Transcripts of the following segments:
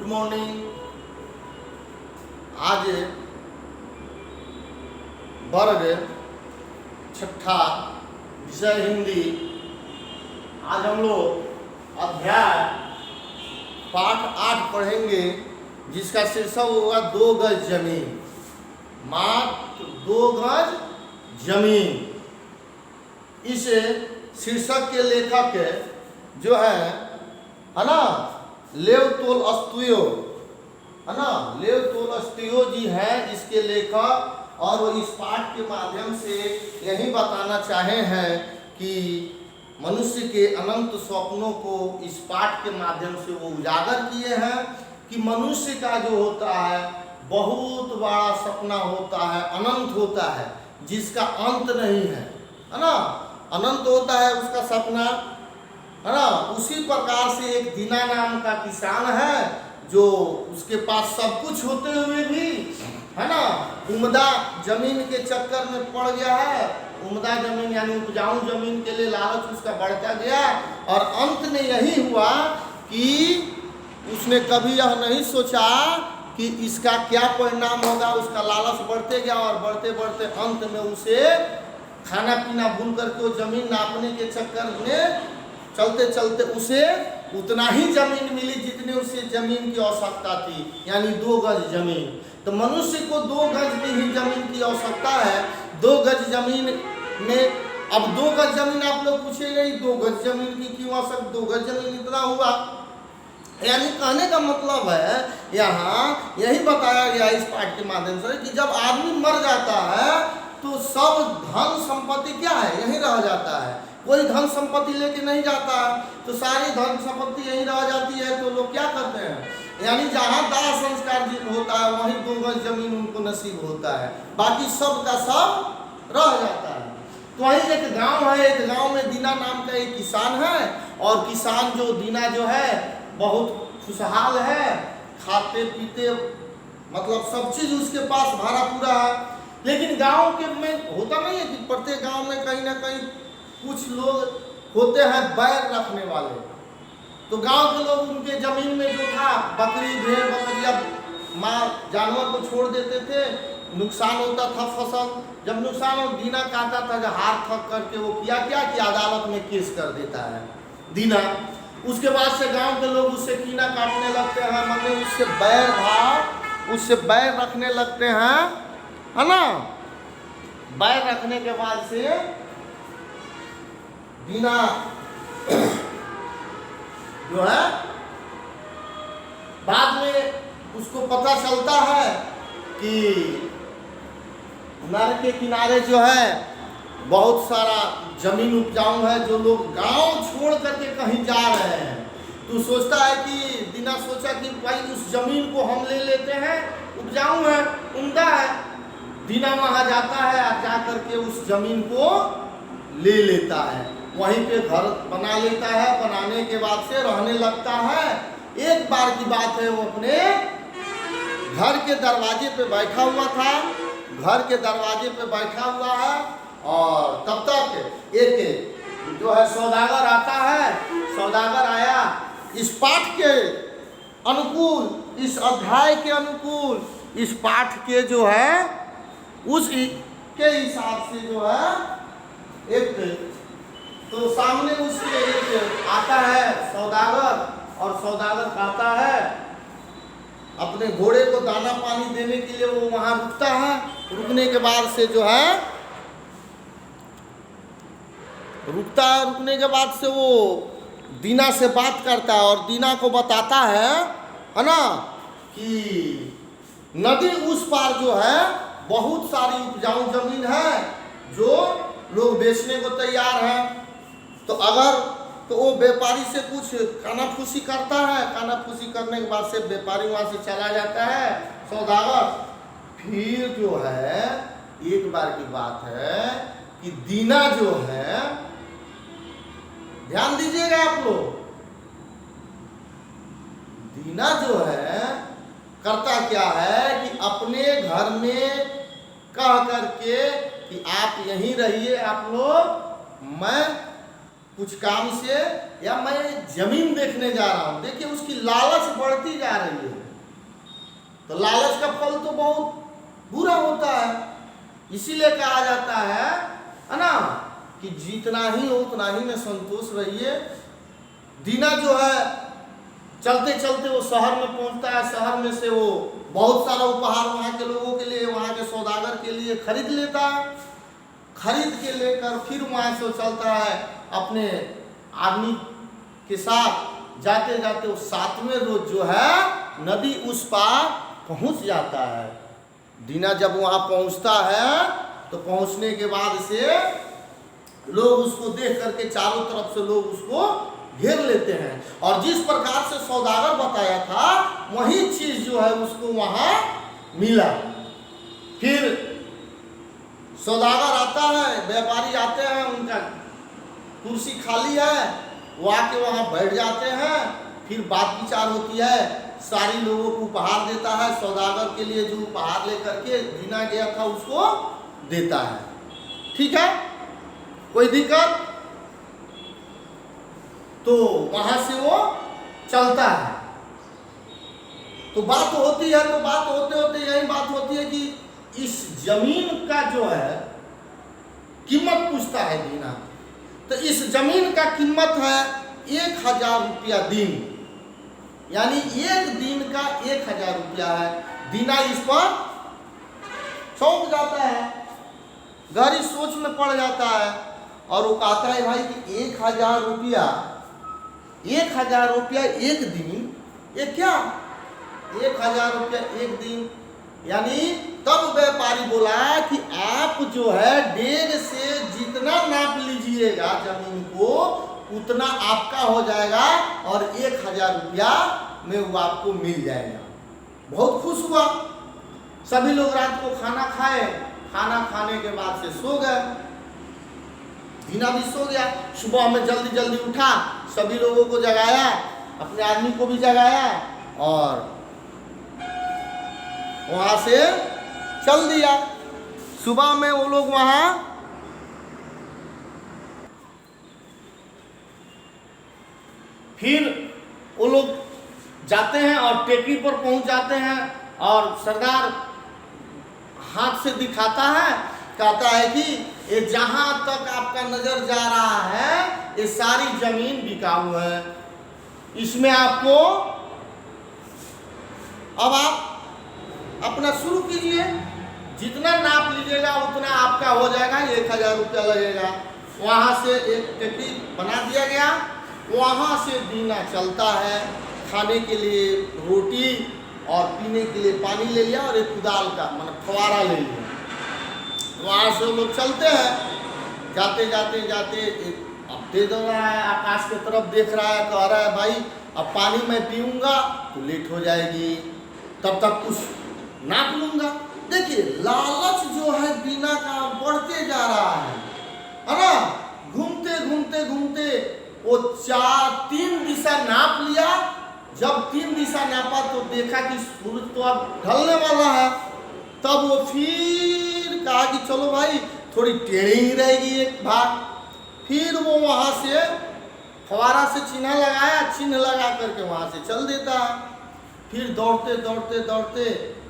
Morning. आज वर्ग छठा विषय हिंदी। आज हम लोग अध्याय पाठ 8 पढ़ेंगे, जिसका शीर्षक होगा 2 गज जमीन। मात्र 2 गज जमीन। इस शीर्षक के लेखक जो है ना, लेव तोलस्ताय, है ना, लेव तोलस्ताय जी हैं इसके लेखक। और वो इस पाठ के माध्यम से यही बताना चाहे हैं कि मनुष्य के अनंत स्वप्नों को इस पाठ के माध्यम से वो उजागर किए हैं कि मनुष्य का जो होता है बहुत बड़ा सपना होता है, अनंत होता है, जिसका अंत नहीं है ना, अनंत होता है उसका सपना, है ना। उसी प्रकार से एक दीना नाम का किसान है जो उसके पास सब कुछ होते हुए भी, है ना, उम्दा जमीन के चक्कर में पड़ गया है। उम्दा जमीन यानी उपजाऊ जमीन के लिए लालच उसका बढ़ता गया, और अंत में यही हुआ कि उसने कभी यह नहीं सोचा कि इसका क्या परिणाम होगा। उसका लालच बढ़ते गया और बढ़ते बढ़ते अंत में उसे खाना पीना भूल करके वो जमीन नापने के चक्कर में चलते चलते उसे उतना ही जमीन मिली जितने उसे जमीन की आवश्यकता थी, यानी 2 गज जमीन। तो मनुष्य को 2 गज की ही जमीन की आवश्यकता है। 2 गज जमीन में अब 2 गज जमीन आप लोग पूछेंगे 2 गज जमीन की क्यों आवश्यक, 2 गज जमीन इतना हुआ। यानी कहने का मतलब है यहाँ यही बताया गया इस पाठ के माध्यम से कि जब आदमी मर जाता है तो सब धन संपत्ति क्या है, यहीं रह जाता है। कोई धन संपत्ति लेके नहीं जाता, तो सारी धन संपत्ति यहीं रह जाती है। तो लोग क्या करते हैं, यानी जहाँ दाह संस्कार होता है वहीं 2 गज जमीन उनको नसीब होता है, बाकी सब का सब रह जाता है। तो वहीं एक गांव है, एक गांव में दीना नाम का एक किसान है, और किसान जो दीना जो है बहुत खुशहाल है, खाते पीते मतलब सब चीज उसके पास भरा पूरा है। लेकिन गांव के में होता नहीं है कि प्रत्येक गांव में कहीं ना कहीं कुछ लोग होते हैं बैर रखने वाले। तो गांव के लोग उनके जमीन में जो था बकरी भेड़ बकरिया माँ जानवर को छोड़ देते थे, नुकसान होता था फसल। जब नुकसान हो दीना कहता था जब हार थक करके वो किया क्या कि अदालत में केस कर देता है दीना। उसके बाद से गांव के लोग उससे कीना काटने लगते हैं, मतलब उससे बैर भाव, उससे बैर रखने लगते हैं, है ना। बैर रखने के बाद से दीना जो है बाद में उसको पता चलता है कि नहर के किनारे जो है बहुत सारा जमीन उपजाऊ है, जो लोग गांव छोड़ करके कहीं जा रहे हैं। तो सोचता है कि दीना सोचा कि भाई उस जमीन को हम ले लेते हैं, उपजाऊ है, उम्दा है। दीना वहां जाता है और जा करके उस जमीन को ले लेता है, वहीं पे घर बना लेता है। बनाने के बाद से रहने लगता है। एक बार की बात है, वो अपने घर के दरवाजे पे बैठा हुआ था, घर के दरवाजे पे बैठा हुआ है, और तब तक एक जो है सौदागर आता है। सौदागर आया इस पाठ के अनुकूल, इस अध्याय के अनुकूल, इस पाठ के जो है उस के हिसाब से जो है एक तो सामने उसके एक आता है सौदागर, और सौदागर कहता है अपने घोड़े को दाना पानी देने के लिए वो वहां रुकता है। रुकने के बाद से जो है रुकता है, रुकने के बाद से वो दीना से बात करता है और दीना को बताता है ना, कि नदी उस पार जो है बहुत सारी उपजाऊ जमीन है जो लोग बेचने को तैयार हैं। तो अगर तो वो व्यापारी से कुछ कानाफूसी करता है, कानाफूसी करने के बाद से व्यापारी वहां से चला जाता है सौदागर। फिर जो है एक बार की बात है कि दीना जो है, ध्यान दीजिएगा आप लोग, दीना जो है करता क्या है कि अपने घर में कह करके कि आप यहीं रहिए आप लोग, मैं कुछ काम से, या मैं जमीन देखने जा रहा हूं। देखिए उसकी लालच बढ़ती जा रही है। तो लालच का फल तो बहुत बुरा होता है। इसीलिए कहा जाता है ना, कि जितना ही हो उतना ही में संतोष रहिए। दीना जो है चलते चलते वो शहर में पहुंचता है। शहर में से वो बहुत सारा उपहार वहाँ के लोगों के लिए, वहाँ के सौदागर के लिए खरीद लेता है। खरीद के लेकर फिर वहाँ से वो चलता है अपने आदमी के साथ। जाते जाते वो 7वें रोज जो है नदी उस पार पहुँच जाता है। दीना जब वहाँ पहुँचता है तो पहुँचने के बाद से लोग उसको देख करके चारों तरफ से लोग उसको घेर लेते हैं। और जिस प्रकार से सौदागर बताया था वही चीज जो है उसको वहां मिला। फिर सौदागर आता है, व्यापारी आते हैं, उनका कुर्सी खाली है, वो आके वहां बैठ जाते हैं। फिर बात विचार होती है, सारी लोगों को उपहार देता है। सौदागर के लिए जो उपहार लेकर के दीना गया था उसको देता है। ठीक है, कोई दिक्कत? तो वहां से वो चलता है। तो बात होती है, तो बात होते होते यही बात होती है कि इस जमीन का जो है कीमत पूछता है दीना। तो इस जमीन का कीमत है 1000 रुपया दिन, यानी एक दिन का 1000 रुपया है। दीना इस पर चौंक जाता है, गहरी सोच में पड़ जाता है और वो कहता है भाई कि 1000 रुपया, 1000 रुपया एक दिन, ये क्या 1000 रुपया एक दिन? यानी तब व्यापारी बोला कि आप जो है डेढ़ से जितना नाप लीजिएगा जमीन को उतना आपका हो जाएगा और 1000 रुपया में वो आपको मिल जाएगा। बहुत खुश हुआ। सभी लोग रात को खाना खाए, खाना खाने के बाद से सो गए। दीना भी सो गया। सुबह में जल्दी जल्दी उठा, सभी लोगों को जगाया, अपने आदमी को भी जगाया और वहां से चल दिया। सुबह में वो लोग वहां फिर वो लोग जाते हैं और टेकरी पर पहुंच जाते हैं और सरदार हाथ से दिखाता है, कहता है कि ये जहां तक आपका नजर जा रहा है ये सारी जमीन बिकाऊ है, इसमें आपको अब आप अपना शुरू कीजिए, जितना नाप लीजिएगा उतना आपका हो जाएगा, 1000 रुपया लगेगा। वहां से एक टेकरी बना दिया गया, वहां से दीना चलता है। खाने के लिए रोटी और पीने के लिए पानी ले लिया और एक कुदाल का मतलब फवारा ले लिया। वहां से लोग चलते हैं, जाते जाते जाते अब दे दो रहा है, आकाश की तरफ देख रहा है, कह रहा है भाई अब पानी मैं पीऊंगा तो लेट हो जाएगी, तब तक कुछ नाप लूंगा। देखिए लालच जो है दीना का बढ़ते जा रहा है ना। घूमते घूमते घूमते वो 3 दिशा नाप लिया। जब 3 दिशा नापा तो देखा कि सूरज तो अब ढलने वाला है। तब वो फिर कहा कि चलो भाई थोड़ी टेढ़ी रहेगी एक भाग। फिर वो वहां से फवारा से चिन्ह लगाया, चिन्ह लगा करके वहां से चल देता है। फिर दौड़ते दौड़ते दौड़ते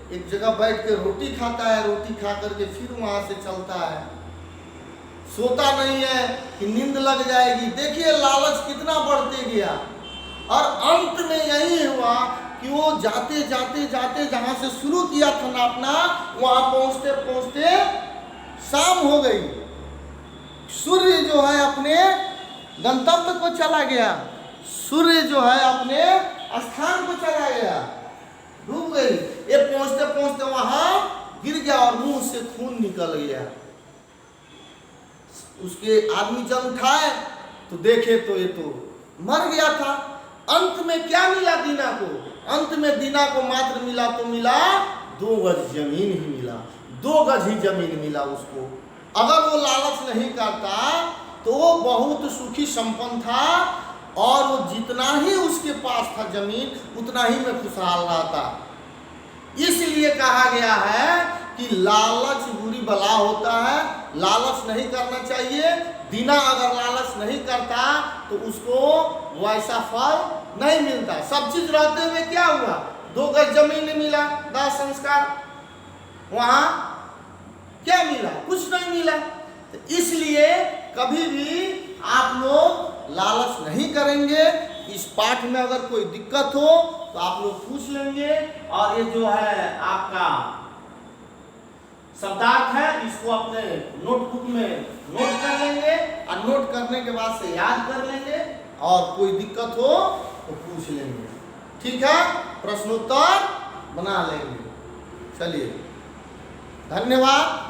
एक जगह बैठ के रोटी खाता है, रोटी खा करके फिर वहां से चलता है। सोता नहीं है कि नींद लग जाएगी। देखिए लालच कितना बढ़ते गया और अंत में यही हुआ कि वो जाते जाते जाते जहां से शुरू किया था नापना, वहां पहुंचते पहुंचते शाम हो गई। सूर्य जो है अपने गंतव्य को चला गया, सूर्य जो है अपने स्थान को चला गया, डूब गई। ये पहुंचते पहुंचते वहां गिर गया और मुंह से खून निकल गया। उसके आदमी जब उठाए तो देखे तो ये तो मर गया था। अंत में क्या मिला दीना को? अंत में दीना को मात्र मिला तो मिला 2 गज जमीन ही मिला, 2 गज ही जमीन मिला उसको। अगर वो लालच नहीं करता तो वो बहुत सुखी संपन्न था और वो जितना ही उसके पास था जमीन उतना ही में खुशहाल रहता। इसलिए कहा गया है कि लालच बुरी बला होता है, लालच नहीं करना चाहिए। दीना अगर लालच नहीं करता तो उसको वैसा फल नहीं मिलता। सब चीज रहते हुए क्या हुआ, 2 गज जमीन नहीं मिला, दाह संस्कार, वहां क्या मिला, कुछ नहीं मिला। तो इसलिए कभी भी आप लोग लालच नहीं करेंगे। इस पाठ में अगर कोई दिक्कत हो तो आप लोग पूछ लेंगे, और ये जो है आपका शब्दार्थ है इसको अपने नोटबुक में नोट कर लेंगे, और नोट करने के बाद से याद कर लेंगे, और कोई दिक्कत हो तो पूछ लेंगे। ठीक है, प्रश्नोत्तर बना लेंगे। चलिए, धन्यवाद।